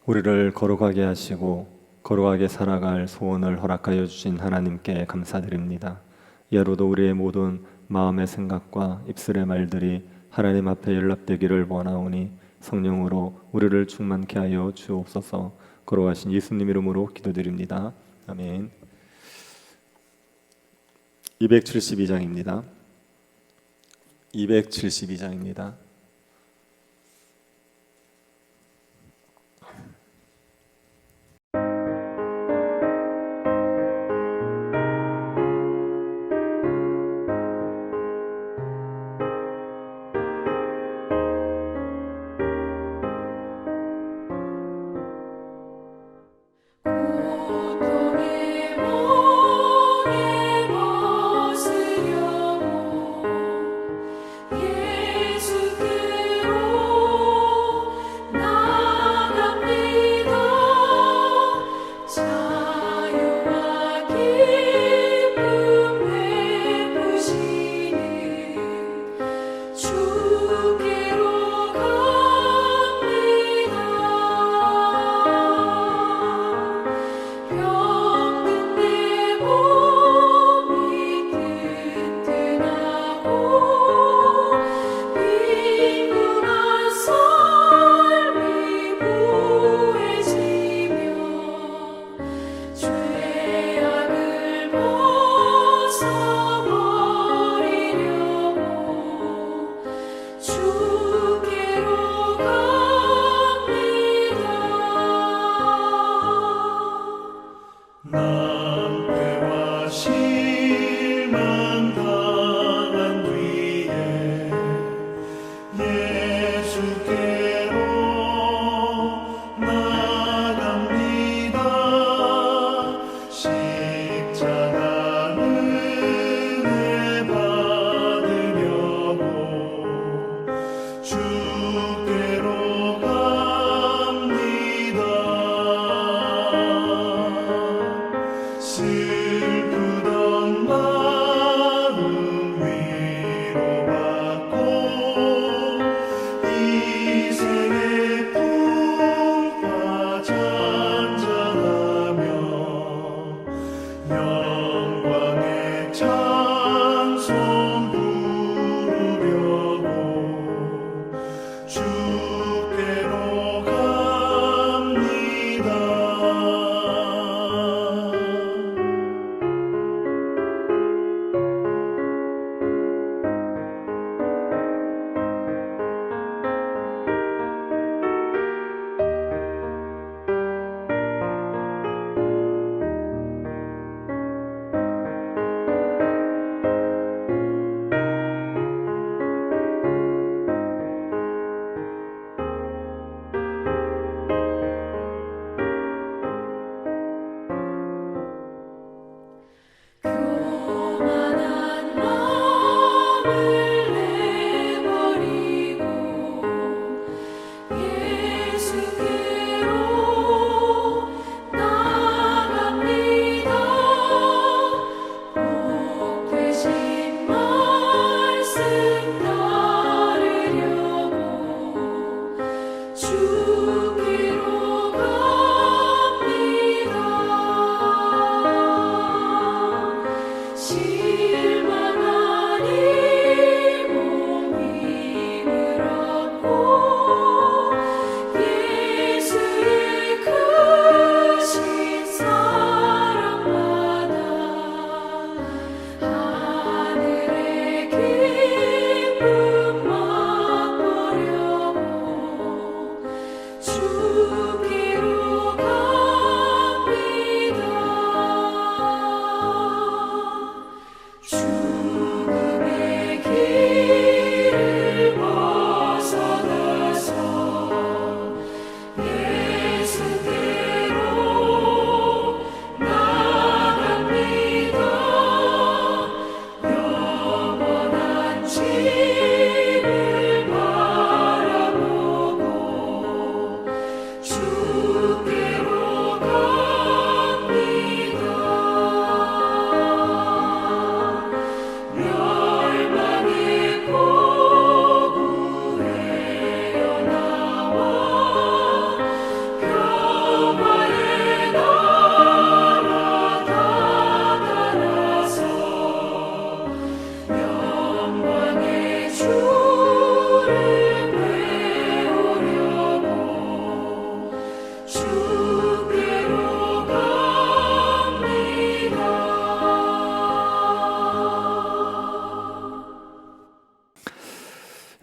우리를 거룩하게 하시고 거룩하게 살아갈 소원을 허락하여 주신 하나님께 감사드립니다. 예로도 우리의 모든 마음의 생각과 입술의 말들이 하나님 앞에 연락되기를 원하오니 성령으로 우리를 충만케 하여 주옵소서. 거룩하신 예수님 이름으로 기도드립니다. 아멘. 272장입니다. 272장입니다.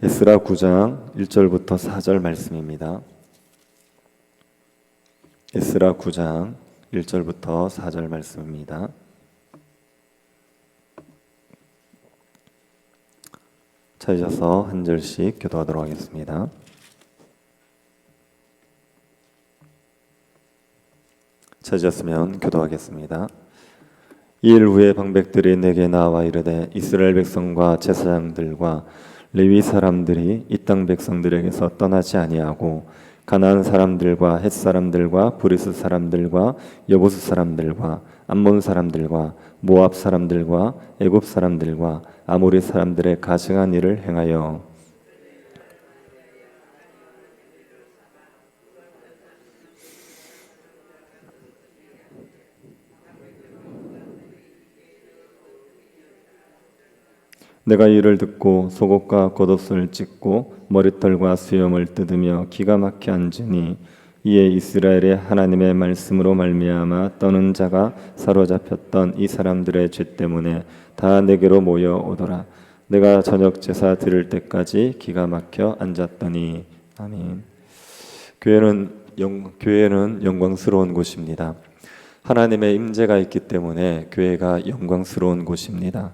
에스라 9장 1절부터 4절 말씀입니다. 에스라 9장 1절부터 4절 말씀입니다. 찾으셔서 한 절씩 교도하도록 하겠습니다. 찾으셨으면 교도하겠습니다. 이일 후에 방백들이 내게 나와 이르되 이스라엘 백성과 제사장들과 레위 사람들이 이 땅 백성들에게서 떠나지 아니하고 가나안 사람들과 헷 사람들과 브리스 사람들과 여부스 사람들과 암몬 사람들과 모압 사람들과 애굽 사람들과 아모리 사람들의 가증한 일을 행하여 내가 이를 듣고 속옷과 겉옷을 찢고 머리털과 수염을 뜯으며 기가 막혀 앉으니 이에 이스라엘의 하나님의 말씀으로 말미암아 떠는 자가 사로잡혔던 이 사람들의 죄 때문에 다 내게로 모여 오더라. 내가 저녁 제사 드릴 때까지 기가 막혀 앉았더니 아멘. 교회는 영광스러운 곳입니다. 하나님의 임재가 있기 때문에 교회가 영광스러운 곳입니다.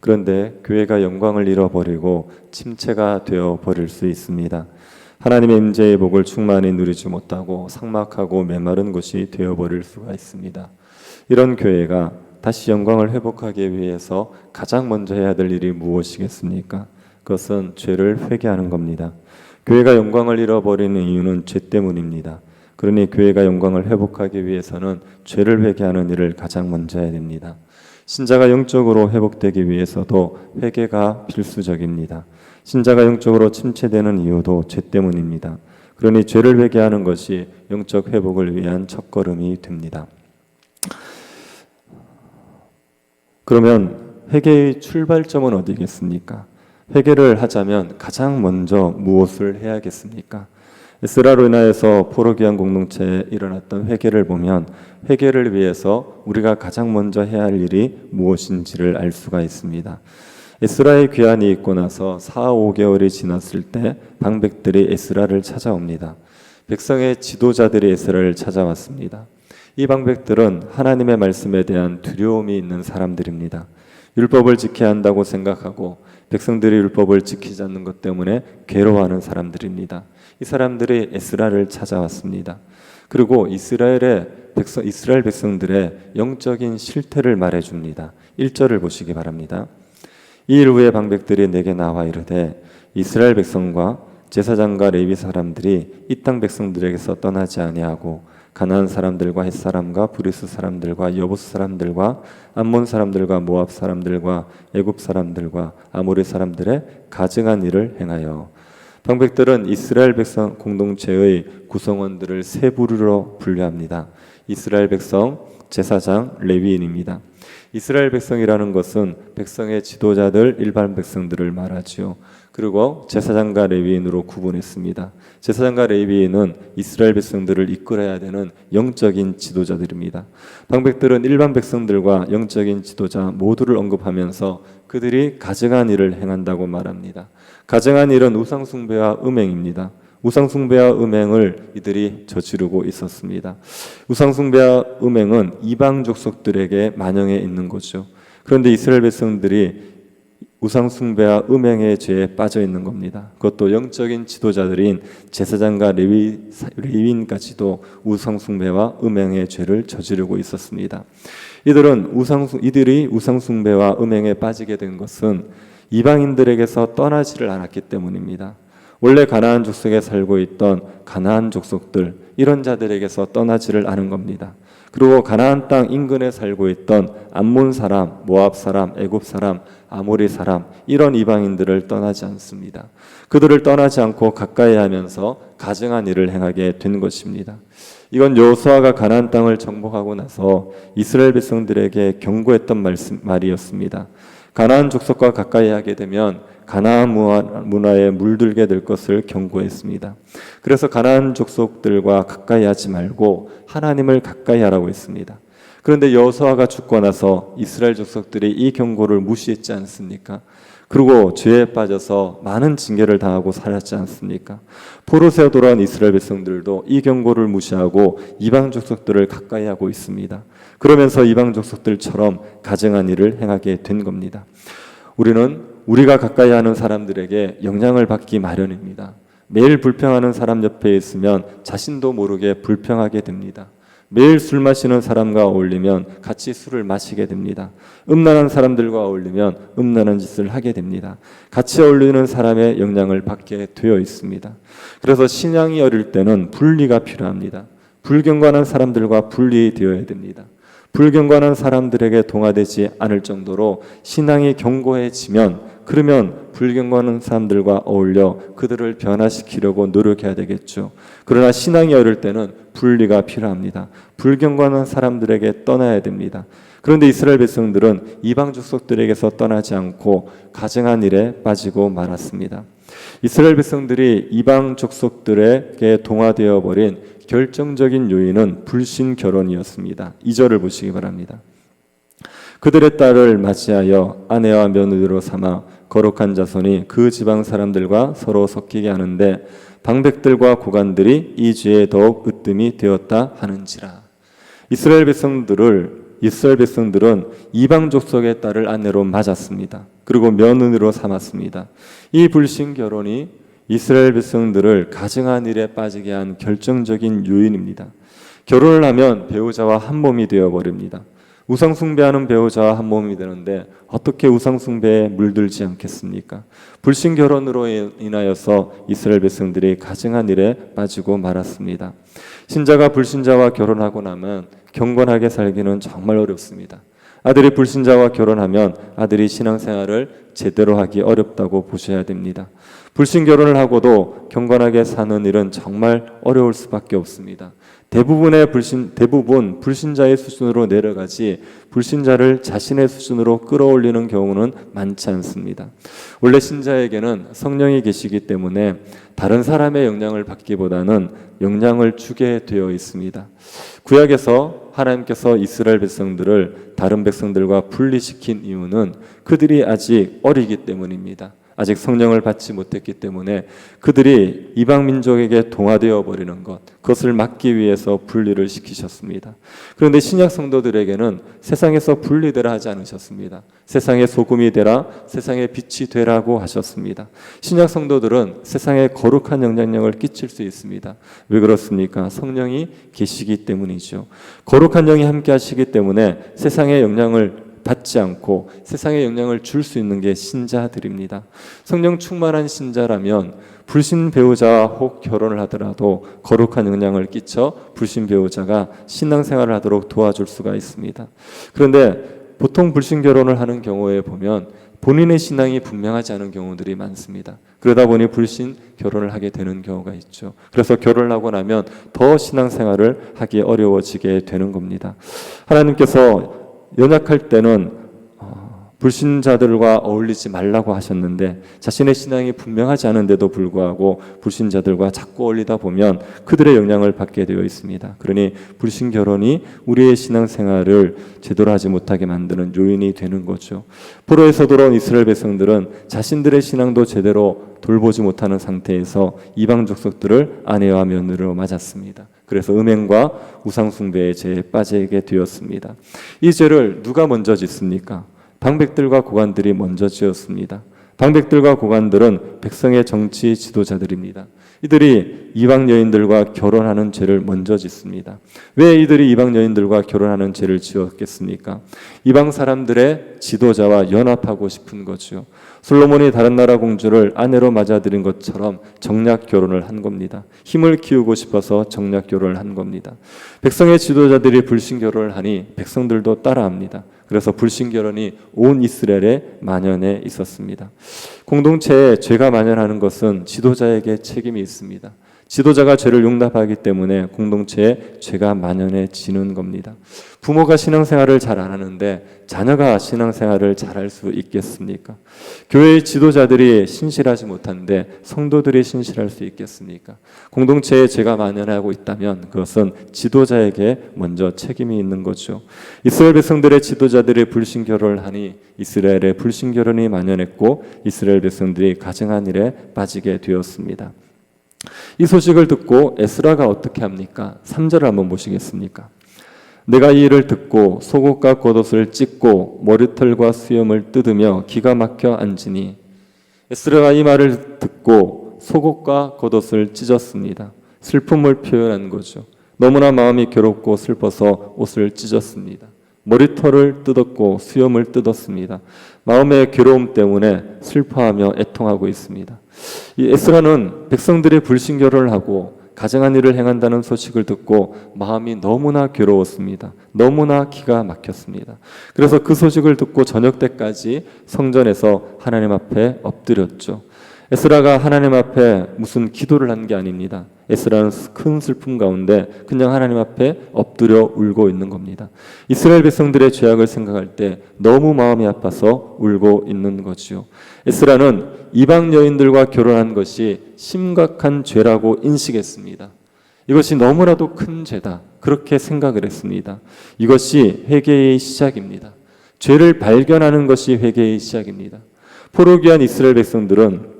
그런데 교회가 영광을 잃어버리고 침체가 되어버릴 수 있습니다. 하나님의 임재의 복을 충만히 누리지 못하고 삭막하고 메마른 곳이 되어버릴 수가 있습니다. 이런 교회가 다시 영광을 회복하기 위해서 가장 먼저 해야 될 일이 무엇이겠습니까? 그것은 죄를 회개하는 겁니다. 교회가 영광을 잃어버리는 이유는 죄 때문입니다. 그러니 교회가 영광을 회복하기 위해서는 죄를 회개하는 일을 가장 먼저 해야 됩니다. 신자가 영적으로 회복되기 위해서도 회개가 필수적입니다. 신자가 영적으로 침체되는 이유도 죄 때문입니다. 그러니 죄를 회개하는 것이 영적 회복을 위한 첫걸음이 됩니다. 그러면 회개의 출발점은 어디겠습니까? 회개를 하자면 가장 먼저 무엇을 해야겠습니까? 에스라로 인하여서 포로기한 공동체에 일어났던 회개를 보면 회개를 위해서 우리가 가장 먼저 해야 할 일이 무엇인지를 알 수가 있습니다. 에스라의 귀환이 있고 나서 4, 5개월이 지났을 때 방백들이 에스라를 찾아옵니다. 백성의 지도자들이 에스라를 찾아왔습니다. 이 방백들은 하나님의 말씀에 대한 두려움이 있는 사람들입니다. 율법을 지켜야 한다고 생각하고 백성들이 율법을 지키지 않는 것 때문에 괴로워하는 사람들입니다. 이 사람들이 에스라를 찾아왔습니다. 그리고 이스라엘 백성들의 영적인 실태를 말해줍니다. 1절을 보시기 바랍니다. 이일 후에 방백들이 내게 나와 이르되 이스라엘 백성과 제사장과 레위 사람들이 이 땅 백성들에게서 떠나지 아니하고 가나안 사람들과 헷 사람과 브리스 사람들과 여부스 사람들과 암몬 사람들과 모압 사람들과 애굽 사람들과 아모리 사람들의 가증한 일을 행하여 방백들은 이스라엘 백성 공동체의 구성원들을 세 부류로 분류합니다. 이스라엘 백성, 제사장, 레위인입니다. 이스라엘 백성이라는 것은 백성의 지도자들, 일반 백성들을 말하지요. 그리고 제사장과 레위인으로 구분했습니다. 제사장과 레위인은 이스라엘 백성들을 이끌어야 되는 영적인 지도자들입니다. 방백들은 일반 백성들과 영적인 지도자 모두를 언급하면서 그들이 가증한 일을 행한다고 말합니다. 가증한 일은 우상숭배와 음행입니다. 우상숭배와 음행을 이들이 저지르고 있었습니다. 우상숭배와 음행은 이방 족속들에게 만연해 있는 거죠. 그런데 이스라엘 백성들이 우상숭배와 음행의 죄에 빠져 있는 겁니다. 그것도 영적인 지도자들인 제사장과 레위인까지도 우상숭배와 음행의 죄를 저지르고 있었습니다. 이들이 우상숭배와 음행에 빠지게 된 것은 이방인들에게서 떠나지를 않았기 때문입니다. 원래 가나안 족속에 살고 있던 가나안 족속들, 이런 자들에게서 떠나지를 않은 겁니다. 그리고 가나안 땅 인근에 살고 있던 암몬 사람, 모압 사람, 애굽 사람, 아모리 사람, 이런 이방인들을 떠나지 않습니다. 그들을 떠나지 않고 가까이 하면서 가증한 일을 행하게 된 것입니다. 이건 여호수아가 가나안 땅을 정복하고 나서 이스라엘 백성들에게 경고했던 말이었습니다. 가나안 족속과 가까이 하게 되면 가나안 문화에 물들게 될 것을 경고했습니다. 그래서 가나안 족속들과 가까이 하지 말고 하나님을 가까이 하라고 했습니다. 그런데 여호수아가 죽고 나서 이스라엘 족속들이 이 경고를 무시했지 않습니까? 그리고 죄에 빠져서 많은 징계를 당하고 살았지 않습니까? 포로세어 돌아온 이스라엘 백성들도 이 경고를 무시하고 이방 족속들을 가까이 하고 있습니다. 그러면서 이방 족속들처럼 가증한 일을 행하게 된 겁니다. 우리는 우리가 가까이 하는 사람들에게 영향을 받기 마련입니다. 매일 불평하는 사람 옆에 있으면 자신도 모르게 불평하게 됩니다. 매일 술 마시는 사람과 어울리면 같이 술을 마시게 됩니다. 음란한 사람들과 어울리면 음란한 짓을 하게 됩니다. 같이 어울리는 사람의 영향을 받게 되어 있습니다. 그래서 신앙이 어릴 때는 분리가 필요합니다. 불경건한 사람들과 분리되어야 됩니다. 불경건한 사람들에게 동화되지 않을 정도로 신앙이 견고해지면 그러면 불경건한 사람들과 어울려 그들을 변화시키려고 노력해야 되겠죠. 그러나 신앙이 어릴 때는 분리가 필요합니다. 불경건한 사람들에게 떠나야 됩니다. 그런데 이스라엘 백성들은 이방 족속들에게서 떠나지 않고 가증한 일에 빠지고 말았습니다. 이스라엘 백성들이 이방 족속들에게 동화되어 버린 결정적인 요인은 불신 결혼이었습니다. 2절을 보시기 바랍니다. 그들의 딸을 맞이하여 아내와 며느리로 삼아 거룩한 자손이 그 지방 사람들과 서로 섞이게 하는데 방백들과 고관들이 이 죄에 더욱 으뜸이 되었다 하는지라. 이스라엘 백성들은 이방 족속의 딸을 아내로 맞았습니다. 그리고 며느리로 삼았습니다. 이 불신 결혼이 이스라엘 백성들을 가증한 일에 빠지게 한 결정적인 요인입니다. 결혼을 하면 배우자와 한 몸이 되어 버립니다. 우상 숭배하는 배우자와 한 몸이 되는데 어떻게 우상 숭배에 물들지 않겠습니까? 불신 결혼으로 인하여서 이스라엘 백성들이 가증한 일에 빠지고 말았습니다. 신자가 불신자와 결혼하고 나면 경건하게 살기는 정말 어렵습니다. 아들이 불신자와 결혼하면 아들이 신앙생활을 제대로 하기 어렵다고 보셔야 됩니다. 불신 결혼을 하고도 경건하게 사는 일은 정말 어려울 수밖에 없습니다. 대부분 불신자의 수준으로 내려가지 불신자를 자신의 수준으로 끌어올리는 경우는 많지 않습니다. 원래 신자에게는 성령이 계시기 때문에 다른 사람의 영향을 받기보다는 영향을 주게 되어 있습니다. 구약에서 하나님께서 이스라엘 백성들을 다른 백성들과 분리시킨 이유는 그들이 아직 어리기 때문입니다. 아직 성령을 받지 못했기 때문에 그들이 이방 민족에게 동화되어 버리는 것, 그것을 막기 위해서 분리를 시키셨습니다. 그런데 신약 성도들에게는 세상에서 분리되라 하지 않으셨습니다. 세상의 소금이 되라, 세상의 빛이 되라고 하셨습니다. 신약 성도들은 세상에 거룩한 영향력을 끼칠 수 있습니다. 왜 그렇습니까? 성령이 계시기 때문이죠. 거룩한 영이 함께 하시기 때문에 세상의 영향을 받지 않고 세상에 영향을 줄 수 있는 게 신자들입니다. 성령 충만한 신자라면 불신 배우자와 혹 결혼을 하더라도 거룩한 영향을 끼쳐 불신 배우자가 신앙생활을 하도록 도와줄 수가 있습니다. 그런데 보통 불신 결혼을 하는 경우에 보면 본인의 신앙이 분명하지 않은 경우들이 많습니다. 그러다 보니 불신 결혼을 하게 되는 경우가 있죠. 그래서 결혼을 하고 나면 더 신앙생활을 하기 어려워지게 되는 겁니다. 하나님께서 연약할 때는 불신자들과 어울리지 말라고 하셨는데 자신의 신앙이 분명하지 않은데도 불구하고 불신자들과 자꾸 어울리다 보면 그들의 영향을 받게 되어 있습니다. 그러니 불신 결혼이 우리의 신앙생활을 제대로 하지 못하게 만드는 요인이 되는 거죠. 포로에서 돌아온 이스라엘 백성들은 자신들의 신앙도 제대로 돌보지 못하는 상태에서 이방 족속들을 아내와 며느리로 맞았습니다. 그래서 음행과 우상 숭배의 죄에 빠지게 되었습니다. 이 죄를 누가 먼저 짓습니까? 방백들과 고관들이 먼저 지었습니다. 방백들과 고관들은 백성의 정치 지도자들입니다. 이들이 이방 여인들과 결혼하는 죄를 먼저 짓습니다. 왜 이들이 이방 여인들과 결혼하는 죄를 지었겠습니까? 이방 사람들의 지도자와 연합하고 싶은 거죠. 솔로몬이 다른 나라 공주를 아내로 맞아들인 것처럼 정략 결혼을 한 겁니다. 힘을 키우고 싶어서 정략 결혼을 한 겁니다. 백성의 지도자들이 불신 결혼을 하니 백성들도 따라합니다. 그래서 불신 결혼이 온 이스라엘에 만연해 있었습니다. 공동체에 죄가 만연하는 것은 지도자에게 책임이 있습니다. 지도자가 죄를 용납하기 때문에 공동체에 죄가 만연해지는 겁니다. 부모가 신앙생활을 잘 안 하는데 자녀가 신앙생활을 잘할 수 있겠습니까? 교회의 지도자들이 신실하지 못한데 성도들이 신실할 수 있겠습니까? 공동체에 죄가 만연하고 있다면 그것은 지도자에게 먼저 책임이 있는 거죠. 이스라엘 백성들의 지도자들이 불신결혼을 하니 이스라엘의 불신결혼이 만연했고 이스라엘 백성들이 가증한 일에 빠지게 되었습니다. 이 소식을 듣고 에스라가 어떻게 합니까? 3절을 한번 보시겠습니까? 내가 이 일을 듣고 속옷과 겉옷을 찢고 머리털과 수염을 뜯으며 기가 막혀 앉으니, 에스라가 이 말을 듣고 속옷과 겉옷을 찢었습니다. 슬픔을 표현한 거죠. 너무나 마음이 괴롭고 슬퍼서 옷을 찢었습니다. 머리털을 뜯었고 수염을 뜯었습니다. 마음의 괴로움 때문에 슬퍼하며 애통하고 있습니다. 이 에스라는 백성들이 불신결혼을 하고 가증한 일을 행한다는 소식을 듣고 마음이 너무나 괴로웠습니다. 너무나 기가 막혔습니다. 그래서 그 소식을 듣고 저녁 때까지 성전에서 하나님 앞에 엎드렸죠. 에스라가 하나님 앞에 무슨 기도를 한 게 아닙니다. 에스라는 큰 슬픔 가운데 그냥 하나님 앞에 엎드려 울고 있는 겁니다. 이스라엘 백성들의 죄악을 생각할 때 너무 마음이 아파서 울고 있는 거지요. 에스라는 이방 여인들과 결혼한 것이 심각한 죄라고 인식했습니다. 이것이 너무나도 큰 죄다, 그렇게 생각을 했습니다. 이것이 회개의 시작입니다. 죄를 발견하는 것이 회개의 시작입니다. 포로기한 이스라엘 백성들은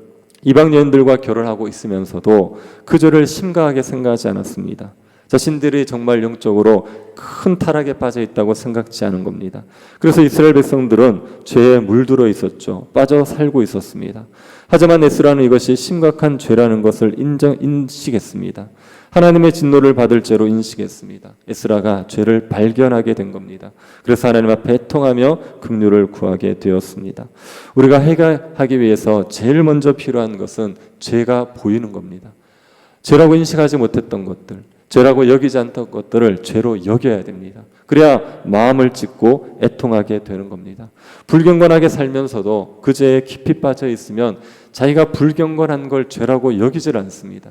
이방 여인들과 결혼하고 있으면서도 그 죄를 심각하게 생각하지 않았습니다. 자신들이 정말 영적으로 큰 타락에 빠져 있다고 생각지 않은 겁니다. 그래서 이스라엘 백성들은 죄에 물들어 있었죠. 빠져 살고 있었습니다. 하지만 에스라는 이것이 심각한 죄라는 것을 인식했습니다. 하나님의 진노를 받을 죄로 인식했습니다. 에스라가 죄를 발견하게 된 겁니다. 그래서 하나님 앞에 애통하며 긍휼을 구하게 되었습니다. 우리가 해결하기 위해서 제일 먼저 필요한 것은 죄가 보이는 겁니다. 죄라고 인식하지 못했던 것들, 죄라고 여기지 않던 것들을 죄로 여겨야 됩니다. 그래야 마음을 찢고 애통하게 되는 겁니다. 불경건하게 살면서도 그 죄에 깊이 빠져 있으면 자기가 불경건한 걸 죄라고 여기질 않습니다.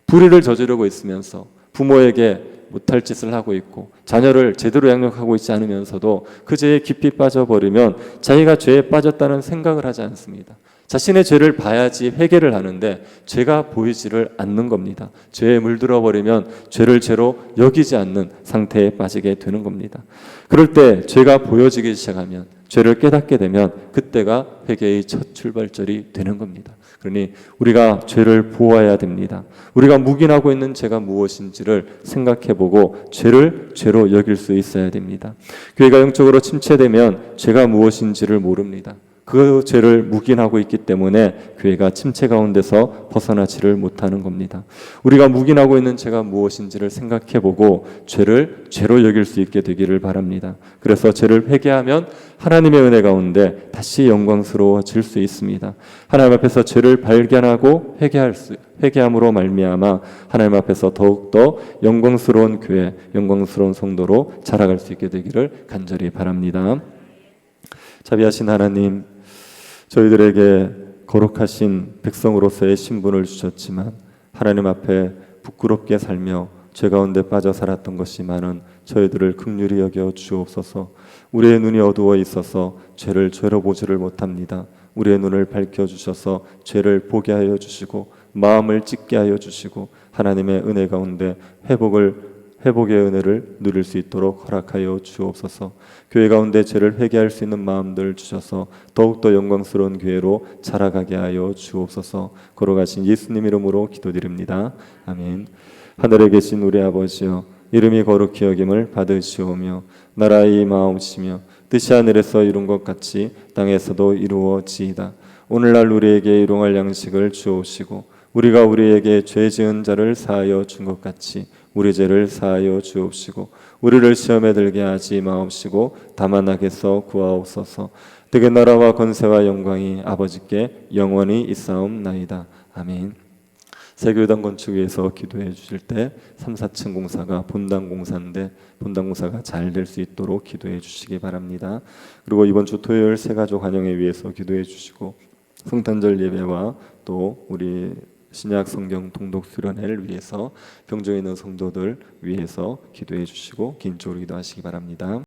불의를 저지르고 있으면서 부모에게 못할 짓을 하고 있고 자녀를 제대로 양육하고 있지 않으면서도 그 죄에 깊이 빠져버리면 자기가 죄에 빠졌다는 생각을 하지 않습니다. 자신의 죄를 봐야지 회개를 하는데 죄가 보이지를 않는 겁니다. 죄에 물들어 버리면 죄를 죄로 여기지 않는 상태에 빠지게 되는 겁니다. 그럴 때 죄가 보여지기 시작하면, 죄를 깨닫게 되면 그때가 회개의 첫 출발점이 되는 겁니다. 그러니 우리가 죄를 보아야 됩니다. 우리가 묵인하고 있는 죄가 무엇인지를 생각해보고 죄를 죄로 여길 수 있어야 됩니다. 교회가 영적으로 침체되면 죄가 무엇인지를 모릅니다. 그 죄를 묵인하고 있기 때문에 교회가 침체 가운데서 벗어나지를 못하는 겁니다. 우리가 묵인하고 있는 죄가 무엇인지를 생각해보고 죄를 죄로 여길 수 있게 되기를 바랍니다. 그래서 죄를 회개하면 하나님의 은혜 가운데 다시 영광스러워질 수 있습니다. 하나님 앞에서 죄를 발견하고 회개함으로 말미암아 하나님 앞에서 더욱더 영광스러운 교회, 영광스러운 성도로 자라갈 수 있게 되기를 간절히 바랍니다. 자비하신 하나님, 저희들에게 거룩하신 백성으로서의 신분을 주셨지만 하나님 앞에 부끄럽게 살며 죄 가운데 빠져 살았던 것이 많은 저희들을 긍휼히 여겨 주옵소서. 우리의 눈이 어두워 있어서 죄를 죄로 보지를 못합니다. 우리의 눈을 밝혀주셔서 죄를 보게 하여 주시고 마음을 찢게 하여 주시고 하나님의 은혜 가운데 회복의 은혜를 누릴 수 있도록 허락하여 주옵소서. 교회 가운데 죄를 회개할 수 있는 마음들 주셔서 더욱더 영광스러운 교회로 자라가게 하여 주옵소서. 걸어가신 예수님 이름으로 기도드립니다. 아멘. 하늘에 계신 우리 아버지여, 이름이 거룩히 여김을 받으시오며 나라의 임하옵시며 뜻이 하늘에서 이룬 것 같이 땅에서도 이루어지이다. 오늘날 우리에게 일용할 양식을 주옵시고 우리가 우리에게 죄 지은 자를 사하여 준 것 같이 우리 죄를 사하여 주옵시고 우리를 시험에 들게 하지 마옵시고 다만 악에서 구하옵소서. 되게 나라와 권세와 영광이 아버지께 영원히 있사옵나이다. 아멘. 세교당 건축 위해서 기도해 주실 때 3, 4층 공사가 본당 공사인데 본당 공사가 잘 될 수 있도록 기도해 주시기 바랍니다. 그리고 이번 주 토요일 새가족 환영회 위해서 기도해 주시고 성탄절 예배와 또 우리 신약 성경 통독 수련회를 위해서 병정에 있는 성도들 위해서 기도해 주시고 긴 쪽으로 기도하시기 바랍니다.